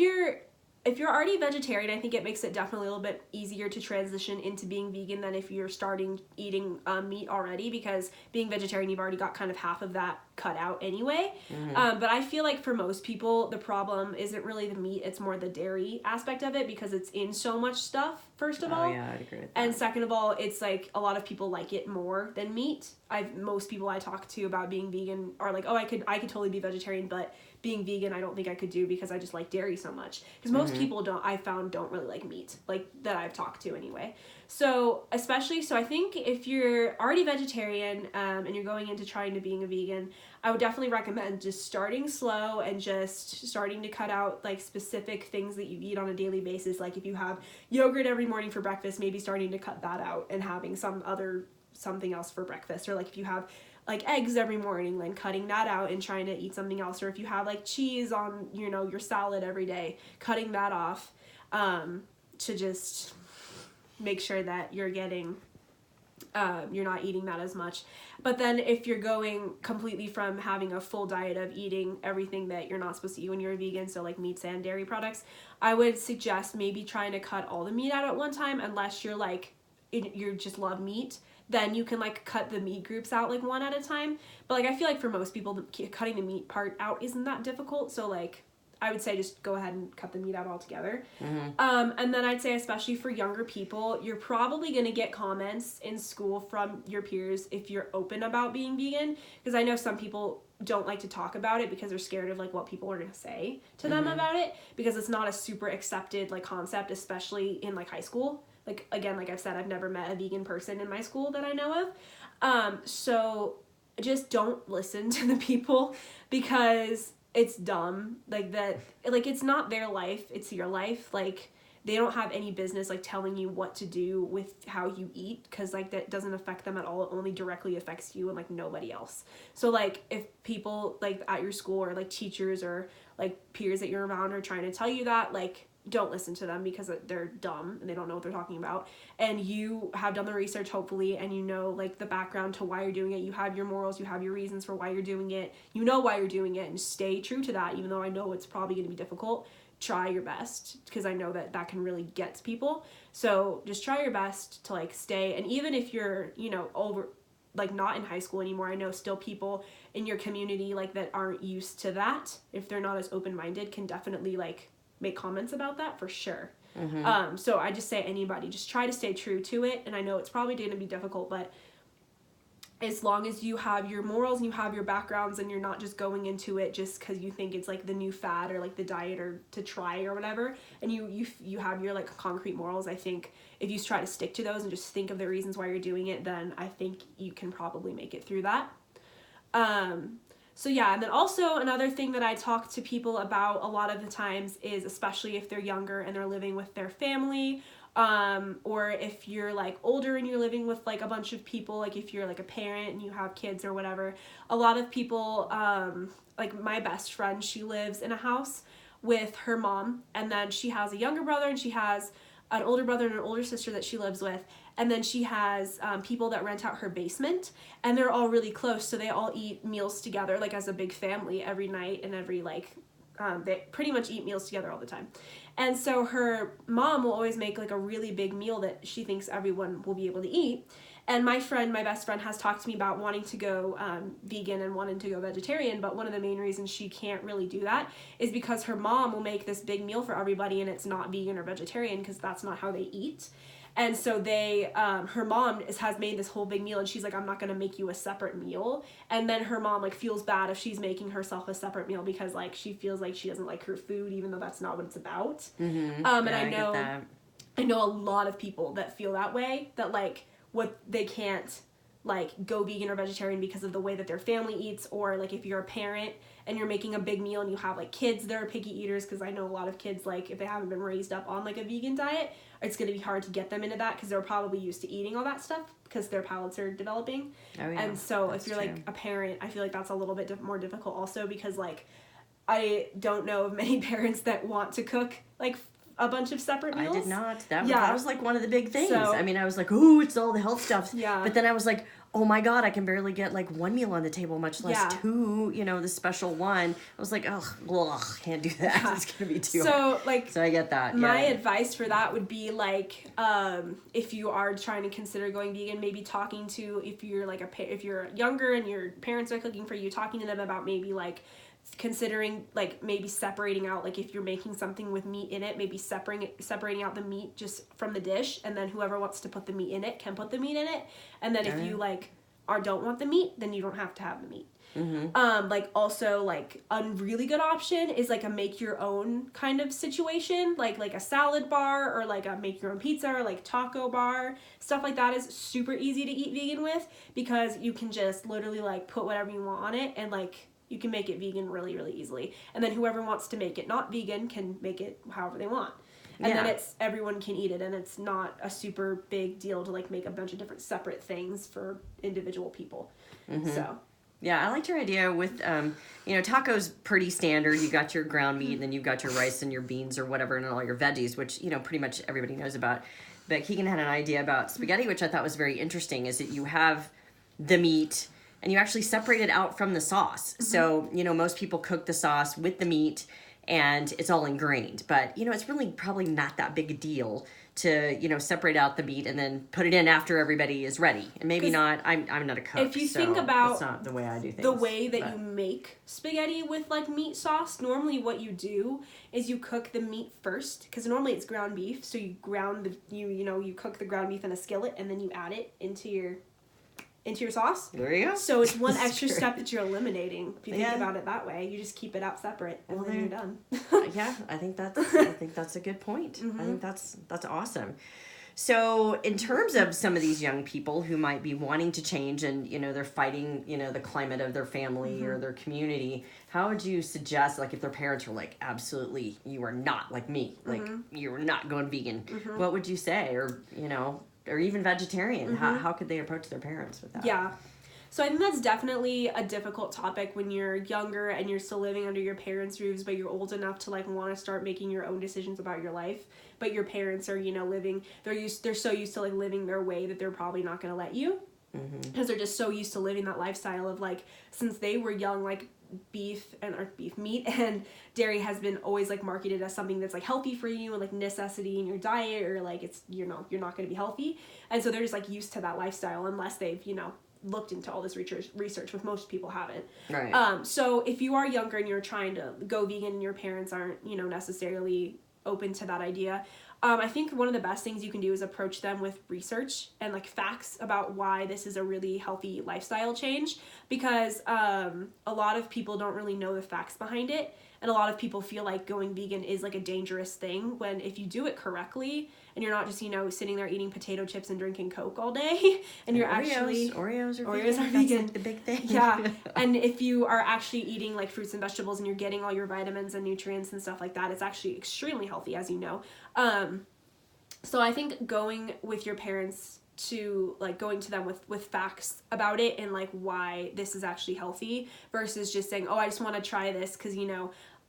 you're already vegetarian, I think it makes it definitely a little bit easier to transition into being vegan than if you're starting eating meat already, because being vegetarian, you've already got kind of half of that cut out anyway. But I feel like for most people, the problem isn't really the meat, it's more the dairy aspect of it, because it's in so much stuff, first of all. Oh yeah, I'd agree with that. And second of all, it's like a lot of people like it more than meat. Most people I talk to about being vegan are like, oh, I could totally be vegetarian, but being vegan I don't think I could do because I just like dairy so much. Because most people don't really like meat, like that I've talked to anyway. So I think if you're already vegetarian and you're going into trying to being a vegan, I would definitely recommend just starting slow and just starting to cut out like specific things that you eat on a daily basis. Like if you have yogurt every morning for breakfast, maybe starting to cut that out and having something else for breakfast. Or like if you have like eggs every morning, then cutting that out and trying to eat something else. Or if you have like cheese on, your salad every day, cutting that off to just make sure that you're getting you're not eating that as much. But then if you're going completely from having a full diet of eating everything that you're not supposed to eat when you're a vegan, so like meats and dairy products, I would suggest maybe trying to cut all the meat out at one time, unless you're like you just love meat. Then you can like cut the meat groups out like one at a time. But like I feel like for most people, cutting the meat part out isn't that difficult. So like I would say just go ahead and cut the meat out altogether. And then I'd say especially for younger people, you're probably going to get comments in school from your peers if you're open about being vegan. Because I know some people don't like to talk about it because they're scared of like what people are going to say to them about it. Because it's not a super accepted like concept, especially in like high school. Like, again, like I've said, I've never met a vegan person in my school that I know of. So just don't listen to the people because it's dumb. Like that, like it's not their life, it's your life. Like they don't have any business like telling you what to do with how you eat, because like that doesn't affect them at all. It only directly affects you and like nobody else. So like if people like at your school or like teachers or like peers that you're around are trying to tell you that, like don't listen to them because they're dumb and they don't know what they're talking about. And you have done the research hopefully, and you know like the background to why you're doing it. You have your morals, you have your reasons for why you're doing it. You know why you're doing it, and stay true to that. Even though I know it's probably going to be difficult, try your best, because I know that can really get to people. So just try your best to like stay. And even if you're over like not in high school anymore, I know still people in your community like that aren't used to that, if they're not as open-minded, can definitely like make comments about that for sure. So I just say anybody, just try to stay true to it. And I know it's probably going to be difficult, but as long as you have your morals and you have your backgrounds and you're not just going into it just because you think it's like the new fad or like the diet or to try or whatever, and you have your like concrete morals, I think if you try to stick to those and just think of the reasons why you're doing it, then I think you can probably make it through that. So yeah, and then also another thing that I talk to people about a lot of the times is, especially if they're younger and they're living with their family, or if you're like older and you're living with like a bunch of people, like if you're like a parent and you have kids or whatever, a lot of people, like my best friend, she lives in a house with her mom, and then she has a younger brother and she has an older brother and an older sister that she lives with. And then she has people that rent out her basement, and they're all really close. So they all eat meals together, like as a big family every night, and every like, they pretty much eat meals together all the time. And so her mom will always make like a really big meal that she thinks everyone will be able to eat. And my best friend has talked to me about wanting to go vegan and wanting to go vegetarian, but one of the main reasons she can't really do that is because her mom will make this big meal for everybody and it's not vegan or vegetarian, because that's not how they eat. And so her mom has made this whole big meal, and she's like, I'm not going to make you a separate meal. And then her mom like feels bad if she's making herself a separate meal, because like she feels like she doesn't like her food, even though that's not what it's about. And I know a lot of people that feel that way, that like they can't like go vegan or vegetarian because of the way that their family eats, or like if you're a parent and you're making a big meal and you have like kids that are picky eaters, because I know a lot of kids, like if they haven't been raised up on like a vegan diet, it's going to be hard to get them into that, because they're probably used to eating all that stuff because their palates are developing. And so if you're like a parent, I feel like that's a little bit more difficult also, because like I don't know of many parents that want to cook like a bunch of separate meals. I did not. That was like one of the big things. So, I mean, I was like, ooh, it's all the health stuff. Yeah. But then I was like, oh my God, I can barely get like one meal on the table, much less two, the special one. I was like, ugh, can't do that. Yeah. It's going to be too hard. So I get that. My advice for that would be like, if you are trying to consider going vegan, maybe talking to, if you're like if you're younger and your parents are cooking for you, talking to them about maybe like considering like maybe separating out, like if you're making something with meat in it, maybe separating out the meat just from the dish, and then whoever wants to put the meat in it can put the meat in it. And then if you like don't want the meat, then you don't have to have the meat. Like also like a really good option is like a make your own kind of situation, like a salad bar or like a make your own pizza or like taco bar. Stuff like that is super easy to eat vegan with because you can just literally like put whatever you want on it and like you can make it vegan really, really easily. And then whoever wants to make it not vegan can make it however they want. And then everyone can eat it, and it's not a super big deal to like make a bunch of different separate things for individual people. So. Yeah, I liked your idea with, tacos pretty standard. You got your ground meat, and then you've got your rice and your beans or whatever, and all your veggies, which, pretty much everybody knows about. But Keegan had an idea about spaghetti, which I thought was very interesting, is that you have the meat, and you actually separate it out from the sauce. So, most people cook the sauce with the meat, and it's all ingrained. But, it's really probably not that big a deal to, separate out the meat and then put it in after everybody is ready. And maybe not, I'm not a cook, if you think about that's not the way I do things. The way that you make spaghetti with like meat sauce, normally what you do is you cook the meat first, because normally it's ground beef, so you you cook the ground beef in a skillet and then you add it into your sauce. There you go. So it's one extra step that you're eliminating. If you think about it that way, you just keep it out separate and then you're done. Yeah, I think that's a good point. I think that's awesome. So in terms of some of these young people who might be wanting to change and, they're fighting, the climate of their family or their community, how would you suggest, like if their parents were like, absolutely, you are not like me, like you are not going vegan, what would you say? Or even vegetarian, how could they approach their parents with that? Yeah. So I think that's definitely a difficult topic when you're younger and you're still living under your parents' roofs, but you're old enough to like want to start making your own decisions about your life. But your parents are, living, they're so used to like living their way that they're probably not going to let you. Because they're just so used to living that lifestyle of like, since they were young, like beef meat and dairy has been always like marketed as something that's like healthy for you and like necessity in your diet, or like it's you're not going to be healthy, and so they're just like used to that lifestyle unless they've looked into all this research, which most people haven't. Right. So if you are younger and you're trying to go vegan and your parents aren't necessarily open to that idea, I think one of the best things you can do is approach them with research and like facts about why this is a really healthy lifestyle change, because a lot of people don't really know the facts behind it, and a lot of people feel like going vegan is like a dangerous thing, when if you do it correctly and you're not just sitting there eating potato chips and drinking Coke all day and you're Oreos are vegan. That's like the big thing. Yeah. And if you are actually eating like fruits and vegetables and you're getting all your vitamins and nutrients and stuff like that, it's actually extremely healthy, as you know. So I think going with your parents to like going to them with facts about it and like why this is actually healthy versus just saying, oh, I just want to try this because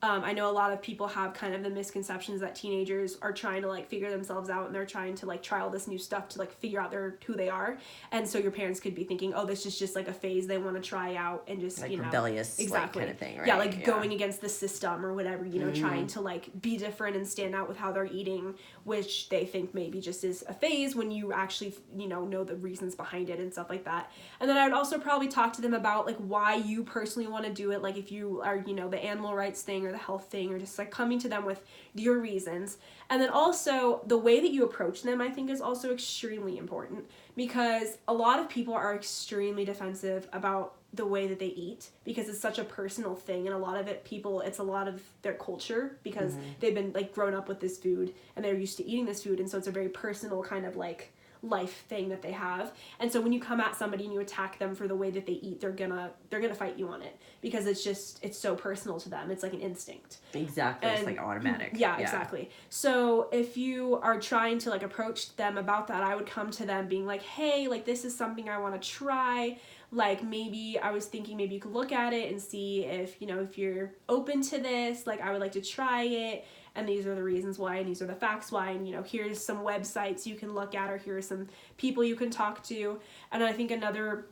I know a lot of people have kind of the misconceptions that teenagers are trying to like figure themselves out and they're trying to like try all this new stuff to like figure out who they are. And so your parents could be thinking, oh, this is just like a phase they want to try out and just, like rebellious exactly. like, kind of thing, right? Yeah, like going against the system or whatever, trying to like be different and stand out with how they're eating, which they think maybe just is a phase when you actually, know the reasons behind it and stuff like that. And then I would also probably talk to them about like why you personally want to do it. Like if you are, the animal rights thing or the health thing, or just like coming to them with your reasons. And then also the way that you approach them, I think, is also extremely important, because a lot of people are extremely defensive about the way that they eat because it's such a personal thing, and a lot of it's a lot of their culture because they've been like grown up with this food and they're used to eating this food, and so it's a very personal kind of like life thing that they have. And so when you come at somebody and you attack them for the way that they eat, they're gonna fight you on it because it's so personal to them. It's like an instinct. Exactly. And it's like automatic. Yeah, exactly. So if you are trying to like approach them about that, I would come to them being like, hey, like this is something I want to try. Like maybe I was thinking maybe you could look at it and see if if you're open to this, like I would like to try it. And these are the reasons why, and these are the facts why, and here's some websites you can look at, or here are some people you can talk to. And I think another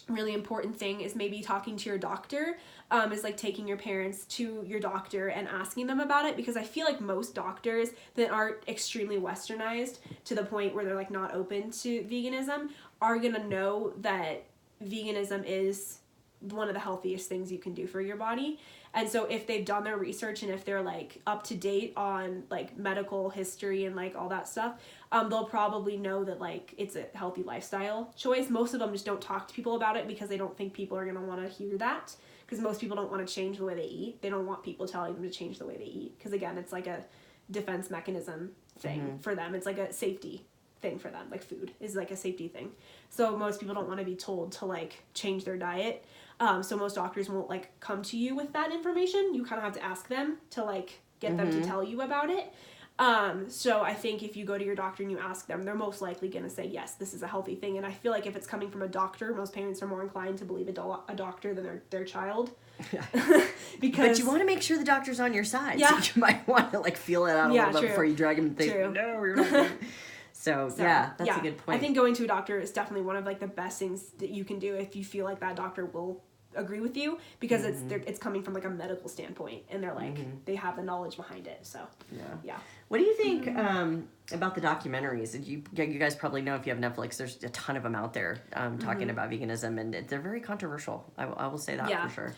really important thing is maybe talking to your doctor, is like taking your parents to your doctor and asking them about it, because I feel like most doctors that aren't extremely westernized to the point where they're like not open to veganism are gonna know that veganism is one of the healthiest things you can do for your body. And so if they've done their research and if they're like up to date on like medical history and like all that stuff, they'll probably know that like it's a healthy lifestyle choice. Most of them just don't talk to people about it because they don't think people are going to want to hear that, because most people don't want to change the way they eat. They don't want people telling them to change the way they eat, because again, it's like a defense mechanism thing for them. It's like a safety thing for them. Like food is like a safety thing. So most people don't want to be told to like change their diet. So most doctors won't like come to you with that information. You kind of have to ask them to like get them to tell you about it. So I think if you go to your doctor and you ask them, they're most likely going to say, yes, this is a healthy thing. And I feel like if it's coming from a doctor, most parents are more inclined to believe a doctor than their child. Because, but you want to make sure the doctor's on your side. Yeah. So you might want to like feel it out a little bit before you drag him and think, no, you're not. So yeah, that's a good point. I think going to a doctor is definitely one of like the best things that you can do if you feel like that doctor will agree with you, because it's coming from like a medical standpoint, and they're like they have the knowledge behind it. So yeah. What do you think about the documentaries? You guys probably know, if you have Netflix, there's a ton of them out there talking about veganism, and they're very controversial. I will say that for sure.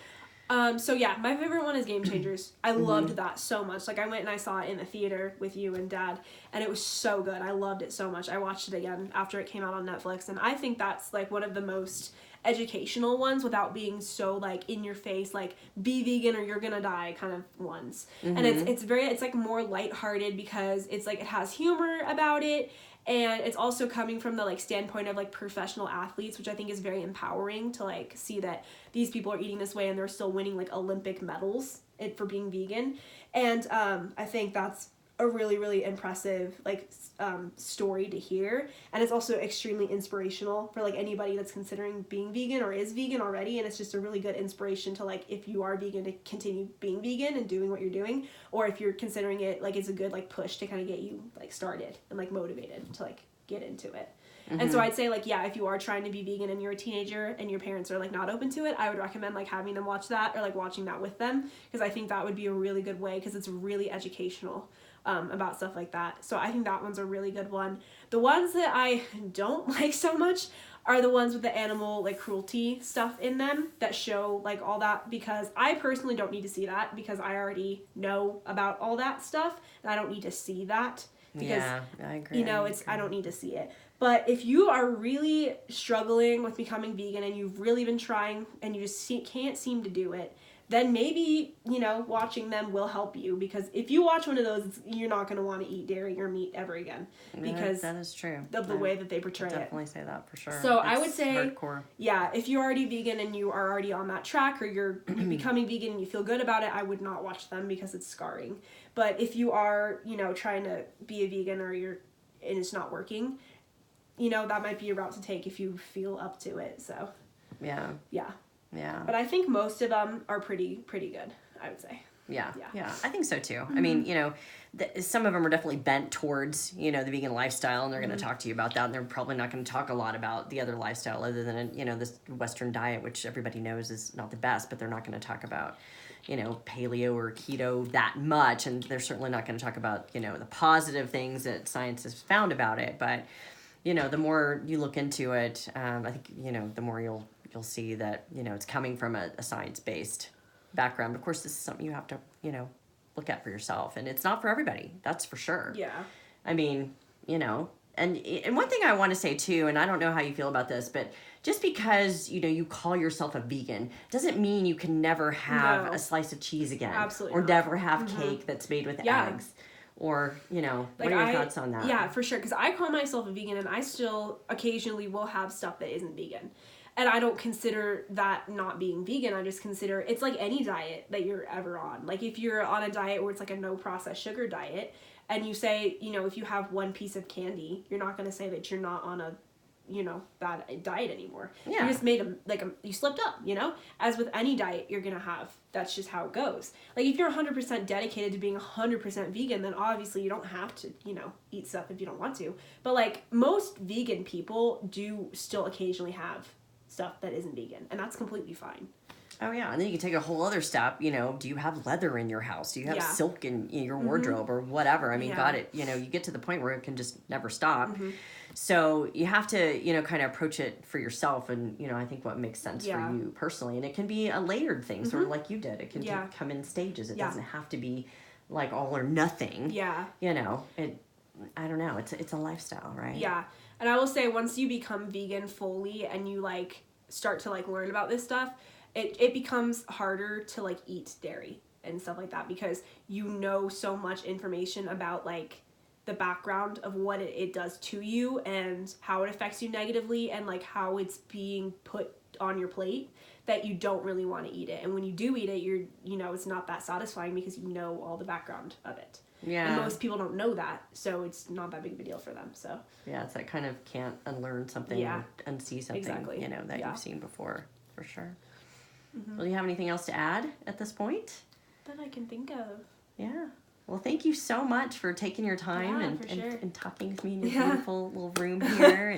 So yeah, my favorite one is Game Changers. I loved that so much. Like I went and I saw it in the theater with you and Dad, and it was so good. I loved it so much. I watched it again after it came out on Netflix, and I think that's like one of the most educational ones without being so like in your face, like be vegan or you're gonna die kind of ones. And it's like more lighthearted, because it's like it has humor about it. And it's also coming from the like standpoint of like professional athletes, which I think is very empowering to like see that these people are eating this way and they're still winning like Olympic medals for being vegan. And I think that's a really, really impressive like story to hear. And it's also extremely inspirational for like anybody that's considering being vegan or is vegan already. And it's just a really good inspiration to like, if you are vegan, to continue being vegan and doing what you're doing, or if you're considering it, like it's a good like push to kind of get you like started and like motivated to like get into it. And so I'd say like, yeah, if you are trying to be vegan and you're a teenager and your parents are like not open to it, I would recommend like having them watch that, or like watching that with them, because I think that would be a really good way, because it's really educational about stuff like that. So I think that one's a really good one. The ones that I don't like so much are the ones with the animal like cruelty stuff in them that show like all that, because I personally don't need to see that, because I already know about all that stuff and I don't need to see that, because I agree. I don't need to see it. But if you are really struggling with becoming vegan and you've really been trying and you just can't seem to do it, then maybe, watching them will help you, because if you watch one of those, you're not going to want to eat dairy or meat ever again, because that is true. Of the way that they portray it. Definitely say that for sure. So I would say, hardcore. Yeah, if you're already vegan and you are already on that track, or you're becoming vegan and you feel good about it, I would not watch them, because it's scarring. But if you are, trying to be a vegan and it's not working, that might be a route to take if you feel up to it. So yeah. But I think most of them are pretty good, I would say. Yeah, I think so too. I mean, some of them are definitely bent towards, the vegan lifestyle, and they're going to talk to you about that, and they're probably not going to talk a lot about the other lifestyle other than, this Western diet, which everybody knows is not the best, but they're not going to talk about, paleo or keto that much, and they're certainly not going to talk about, the positive things that science has found about it. But, the more you look into it, I think, the more you'll see that, it's coming from a science-based background. Of course, this is something you have to, look at for yourself, and it's not for everybody. That's for sure. Yeah. I mean, and one thing I want to say too, and I don't know how you feel about this, but just because, you call yourself a vegan doesn't mean you can never have a slice of cheese again. Absolutely or not. Never have cake that's made with eggs. Or, what are your thoughts on that? Yeah, for sure. Because I call myself a vegan, and I still occasionally will have stuff that isn't vegan. And I don't consider that not being vegan. I just consider it's like any diet that you're ever on. Like if you're on a diet where it's like a no processed sugar diet, and you say, if you have one piece of candy, you're not going to say that you're not on a, bad diet anymore. Yeah. You just made you slipped up, As with any diet you're going to have, that's just how it goes. Like if you're 100% dedicated to being 100% vegan, then obviously you don't have to, eat stuff if you don't want to. But like most vegan people do still occasionally have stuff that isn't vegan, and that's completely fine. Oh yeah, and then you can take a whole other step. You know, do you have leather in your house? Do you have silk in your wardrobe or whatever? I mean, got it. You know, you get to the point where it can just never stop. So you have to, you know, kind of approach it for yourself, and you know, I think what makes sense for you personally, and it can be a layered thing, sort of like you did. It can come in stages. It doesn't have to be like all or nothing. Yeah, you know, I don't know. It's a lifestyle, right? Yeah, and I will say once you become vegan fully and you like start to like learn about this stuff, it becomes harder to like eat dairy and stuff like that because you know so much information about like the background of what it does to you and how it affects you negatively and like how it's being put on your plate that you don't really want to eat it. And when you do eat it, you know, it's not that satisfying because you know all the background of it. Yeah. And most people don't know that, so it's not that big of a deal for them. So yeah, it's that kind of can't unlearn something or unsee something, you know, that you've seen before, for sure. Well, do you have anything else to add at this point? That I can think of. Yeah. Well, thank you so much for taking your time and talking with me in your beautiful little room here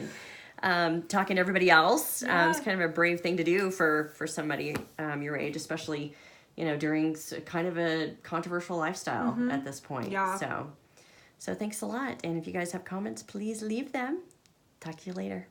and talking to everybody else. It's kind of a brave thing to do for somebody your age, especially, you know, during kind of a controversial lifestyle at this point. Yeah. So thanks a lot. And if you guys have comments, please leave them. Talk to you later.